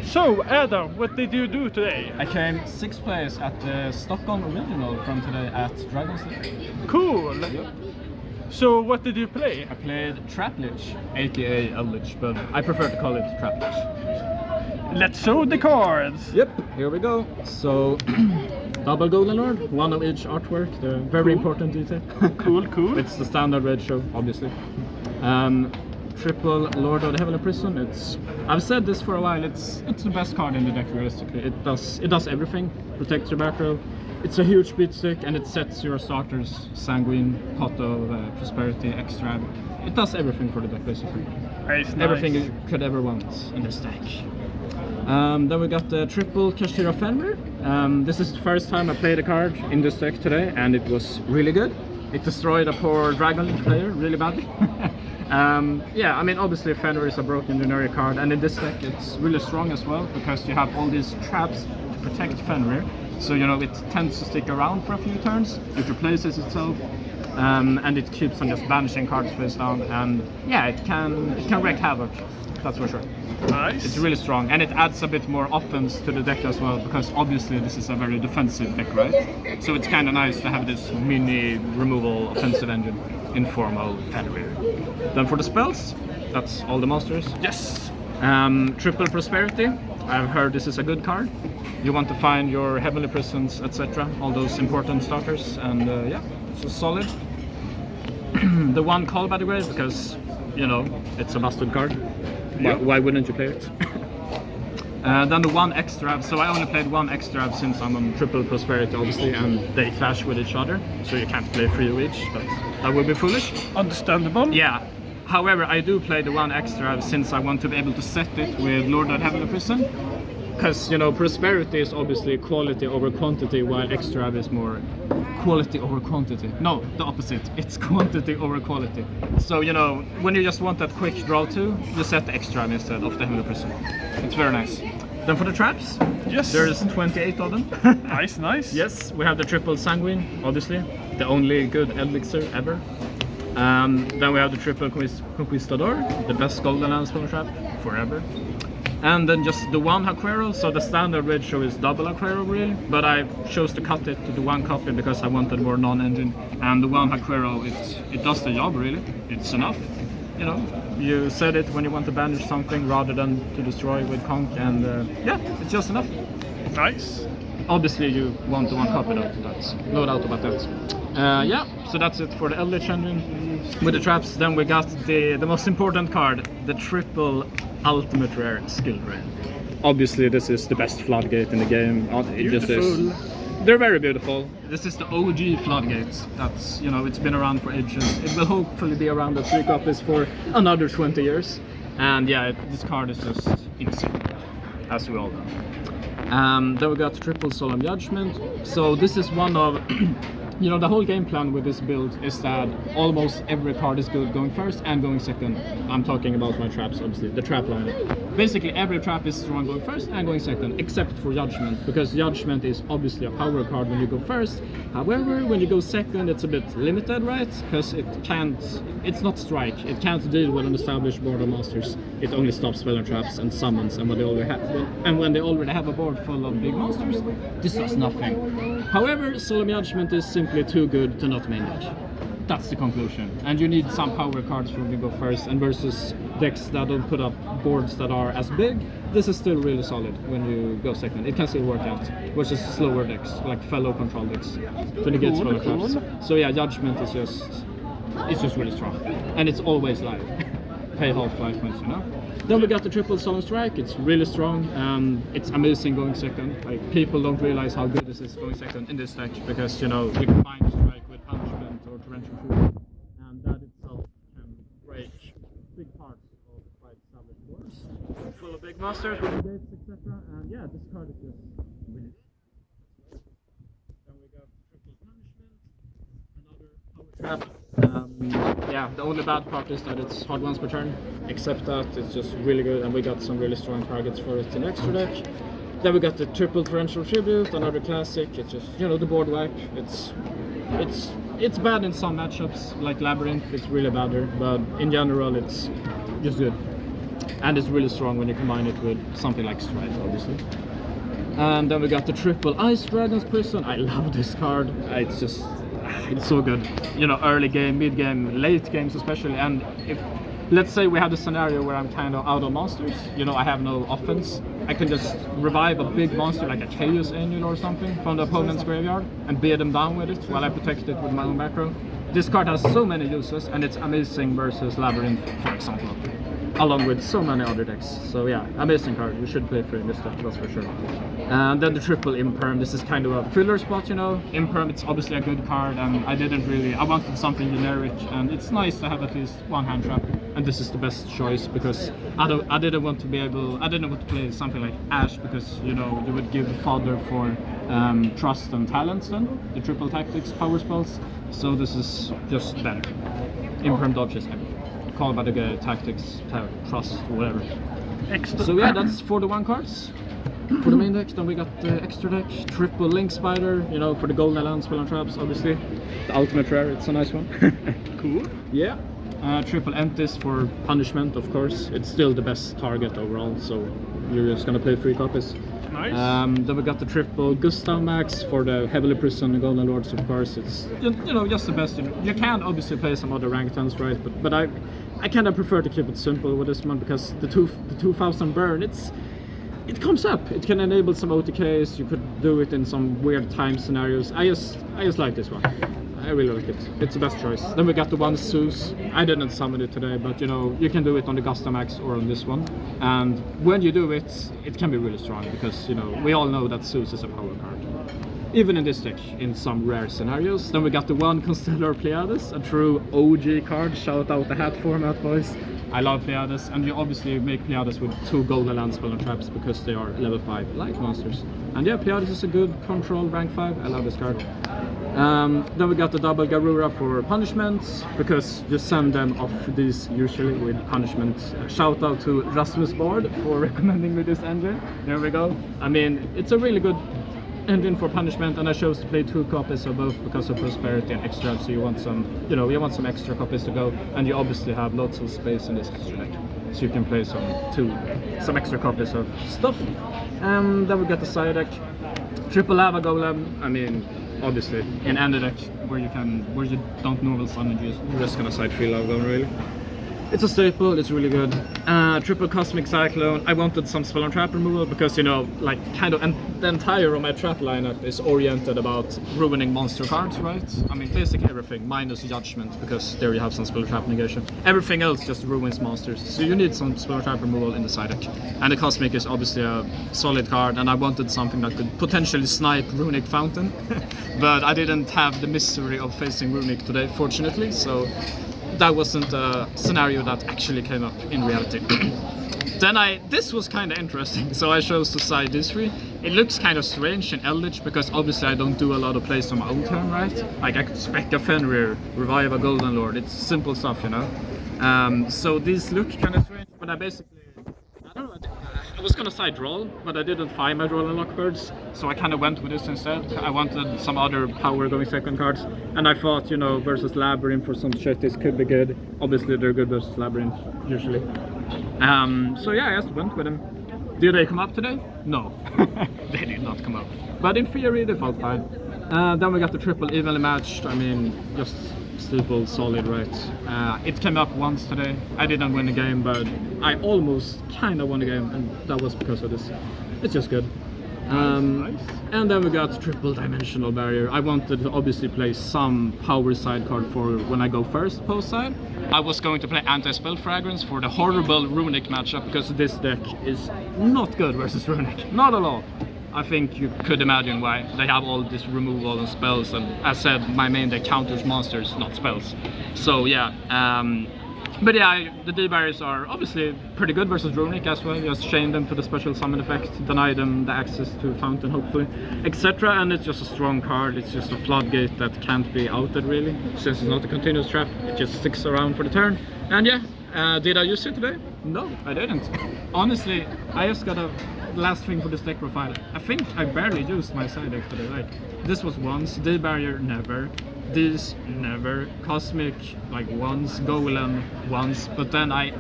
So, Adam, what did you do today? I came 6th place at the Stockholm Original from today at Dragon's Den. Cool! Yep. So, what did you play? I played Eldlich, aka Eldlich, but I prefer to call it Eldlich. Let's show the cards! Yep, here we go. So, double Golden Lord, one of each artwork, the very important detail. Cool. It's the standard red show, obviously. Triple Lord of the Heavenly Prison. I've said this for a while. It's the best card in the deck realistically. It does everything. Protects your back row. It's a huge beat stick and it sets your starters Sanguine, Poto, Prosperity, Extra. It does everything for the deck basically. Nice. Everything you could ever want in this deck. Then we got the triple Kashira Fenrir. This is the first time I played a card in this deck today and it was really good. It destroyed a poor Dragon Link player really badly. Yeah, I mean obviously Fenrir is a broken generic card and in this deck it's really strong as well because you have all these traps to protect Fenrir. So you know it tends to stick around for a few turns, it replaces itself, and it keeps on just banishing cards face down, and yeah, it can wreak havoc, that's for sure. Nice. It's really strong and it adds a bit more offense to the deck as well because obviously this is a very defensive deck, right? So it's kind of nice to have this mini removal offensive engine in form of Fenrir. Then for the spells, that's all the monsters. Yes. Triple Prosperity. I've heard this is a good card. You want to find your Heavenly Prisons, etc. All those important starters, and yeah, it's solid. The one Call by the Grave because you know it's a busted card. Yep. Why wouldn't you play it? Then the one extra, so I only played one extra since I'm on Triple Prosperity obviously and they clash with each other, so you can't play 3 of each, but that would be foolish. Understandable. Yeah, however I do play the one extra since I want to be able to set it with Lord of Heavenly Prison, because you know Prosperity is obviously quality over quantity while extra is more quality over quantity. No, the opposite, it's quantity over quality. So you know, when you just want that quick draw to, you set the extra instead of the Heavenly Prison. It's very nice. Then for the traps, yes, there's 28 of them. Nice. Yes, we have the triple Sanguine, obviously, the only good elixir ever. Then we have the triple Conquistador, the best golden land spell trap forever. And then just the one Haquero, so the standard red show is double Haquero really, but I chose to cut it to the one copy because I wanted more non-engine. And the one Haquero, it does the job really, it's enough. You know, you set it when you want to banish something rather than to destroy with conk, and yeah, it's just enough. Nice. Obviously you want the one copy though, that's no doubt about that. Yeah, so that's it for the Eldlich engine. With the traps, then we got the most important card, the triple ultimate rare skill rare. Obviously this is the best floodgate in the game. It just is. They're very beautiful. This is the OG floodgates. That's, you know, it's been around for ages. It will hopefully be around at 3 copies for another 20 years. And yeah, this card is just insane, as we all know. Then we got triple Solemn Judgment. So this is one of, you know, the whole game plan with this build is that almost every card is good going first and going second. I'm talking about my traps, obviously, the trap lineup. Basically every trap is strong going first and going second, except for Judgment, because Judgment is obviously a power card when you go first. However, when you go second, it's a bit limited, right? Because it's not strike, it can't deal with an established board of monsters. It only stops spell and traps and summons, and when they already have a board full of big monsters, this does nothing. However, Solemn Judgment is simply too good to not main deck. That's the conclusion. And you need some power cards when you go first, and versus decks that don't put up boards that are as big, this is still really solid when you go second. It can still work out, versus slower decks, like fellow control decks, when you get smaller traps. So yeah, Judgment is just really strong. And it's always live. Pay half-life points, you know? Then we got the triple Solemn Strike. It's really strong. It's amazing going second. Like, people don't realize how good this is going second in this deck, because you know you combine strike with punishment or torrential fury, and that itself can break big parts of quite established boards full of big monsters with gates, etc. And yeah, this card is just really good. Then we got triple punishment, another power trap. Yeah, the only bad part is that it's hard once per turn, except that it's just really good, and we got some really strong targets for it in extra deck. Then we got the triple torrential tribute, another classic. It's just, you know, the board wipe. It's bad in some matchups like Labyrinth. It's really bad there, but in general it's just good. and it's really strong when you combine it with something like Strike, obviously. And then we got the triple Ice Dragon's Prison. I love this card. It's so good. You know, early game, mid game, late games especially. And if, let's say we have a scenario where I'm kind of out of monsters, you know, I have no offense, I can just revive a big monster like a Chaos Angel or something from the opponent's graveyard and bear them down with it while I protect it with my own macro. This card has so many uses, and it's amazing versus Labyrinth, for example, along with so many other decks. So yeah, amazing card. You should play for in this deck, that's for sure. And then the triple Imperm. This is kind of a filler spot, you know. Imperm, it's obviously a good card, and I wanted something generic, and it's nice to have at least one hand trap. And this is the best choice because I didn't want to play something like Ash because, you know, you would give fodder for trust and talents then, the triple tactics power spells. So this is just better. Imperm dodges everything. Call by the tactics, trust, whatever. Extra. So yeah, that's for the 1 cards. For the main deck, then we got the extra deck, triple Link Spider, you know, for the golden land spell and traps, obviously. The ultimate rare, it's a nice one. Cool. Yeah. Triple Entis for punishment, of course. It's still the best target overall, so you're just gonna play 3 copies. Nice. Then we got the triple Gustav Max for the Heavily Prison and Golden Lords, of course. It's, you know, just the best. You can obviously play some other rank 10s, right? But I kind of prefer to keep it simple with this one because the 2000 burn, it comes up. It can enable some OTKs. You could do it in some weird time scenarios. I just like this one. I really like it. It's the best choice. Then we got the one Zeus. I didn't summon it today, but you know, you can do it on the Gustamax or on this one. And when you do it, it can be really strong because, you know, we all know that Zeus is a power card. Even in this deck, in some rare scenarios. Then we got the one Constellar Pleiades, a true OG card. Shout out the hat format, boys. I love Pleiades, and you obviously make Pleiades with 2 golden land spell and traps because they are level 5 light monsters. And yeah, Pleiades is a good control rank 5. I love this card. Then we got the double Garura for punishments because you send them off these usually with punishments. Shout out to Rasmus Bard for recommending me this engine. There we go. I mean, it's a really good engine for punishment, and I chose to play 2 copies of both because of prosperity and extra. So you want some, you know, you want some extra copies to go, and you obviously have lots of space in this extra deck, so you can play some extra copies of stuff. And then we got the side deck, triple Lava Golem. I mean, obviously in any deck where you don't normal summon, you're just gonna side 3 Lava Golem really. It's a staple, it's really good. Triple Cosmic Cyclone. I wanted some spell and trap removal because, you know, like kind of, and the entire of my trap lineup is oriented about ruining monster cards, right? I mean, basically everything minus Judgment because there you have some spell and trap negation. Everything else just ruins monsters, so you need some spell and trap removal in the side deck. And the Cosmic is obviously a solid card, and I wanted something that could potentially snipe Runic Fountain, but I didn't have the misery of facing Runic today, fortunately, so that wasn't a scenario that actually came up in reality. Then this was kind of interesting, so I chose to side these 3. It looks kind of strange in Eldlich because obviously I don't do a lot of plays on my own turn, right? Like I could spec a Fenrir, revive a Golden Lord, it's simple stuff, you know? So these look kind of strange, but I don't know, I was gonna side Droll, but I didn't find my Droll and Lockbirds, so I kind of went with this instead. I wanted some other power going second cards, and I thought, you know, versus Labyrinth or some shit, this could be good. Obviously they're good versus Labyrinth, usually. So yeah, I just went with them. Did they come up today? No, they did not come up. But in theory, they felt fine. Then we got the triple evenly matched. I mean, just simple, solid, right? It came up once today. I didn't win the game, but I almost kind of won the game, and that was because of this. It's just good. Nice. And then we got triple dimensional barrier. I wanted to obviously play some power side card for when I go first post side. I was going to play anti-spell fragrance for the horrible Runic matchup because this deck is not good versus Runic, not at all. I think you could imagine why. They have all this removal and spells, and as said, my main deck counters monsters, not spells. So yeah, but yeah, the D-barriers are obviously pretty good versus Runic as well. Just chain them to the special summon effect, deny them the access to Fountain hopefully, etc. And it's just a strong card, it's just a floodgate that can't be outed really. Since it's not a continuous trap, it just sticks around for the turn. And yeah, did I use it today? No, I didn't. Honestly, I just got a last thing for this deck profile. I think I barely used my side deck today. Like, this was once, D-barrier never, these never, Cosmic like once, Golem once, but then I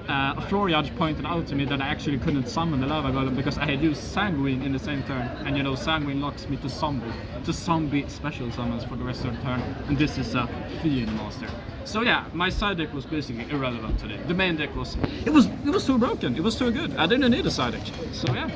a floor judge pointed out to me that I actually couldn't summon the lava golem because I had used sanguine in the same turn, and you know sanguine locks me to zombie special summons for the rest of the turn, and this is a fiend monster. So yeah, my side deck was basically irrelevant today. The main deck was it was too broken, it was too good. I didn't need a side deck. So yeah,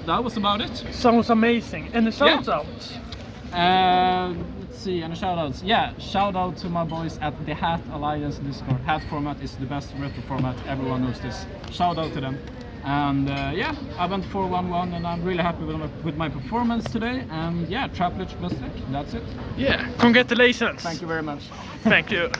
that was about it. Sounds amazing. And the shout out. Let's see, and shoutouts. Yeah, shout out to my boys at the Hat Alliance Discord. Hat format is the best retro format. Everyone knows this. Shout out to them. And yeah, I went 4-1-1, and I'm really happy with my performance today. And yeah, Traplich best deck. That's it. Yeah, congratulations. Thank you very much. Thank you.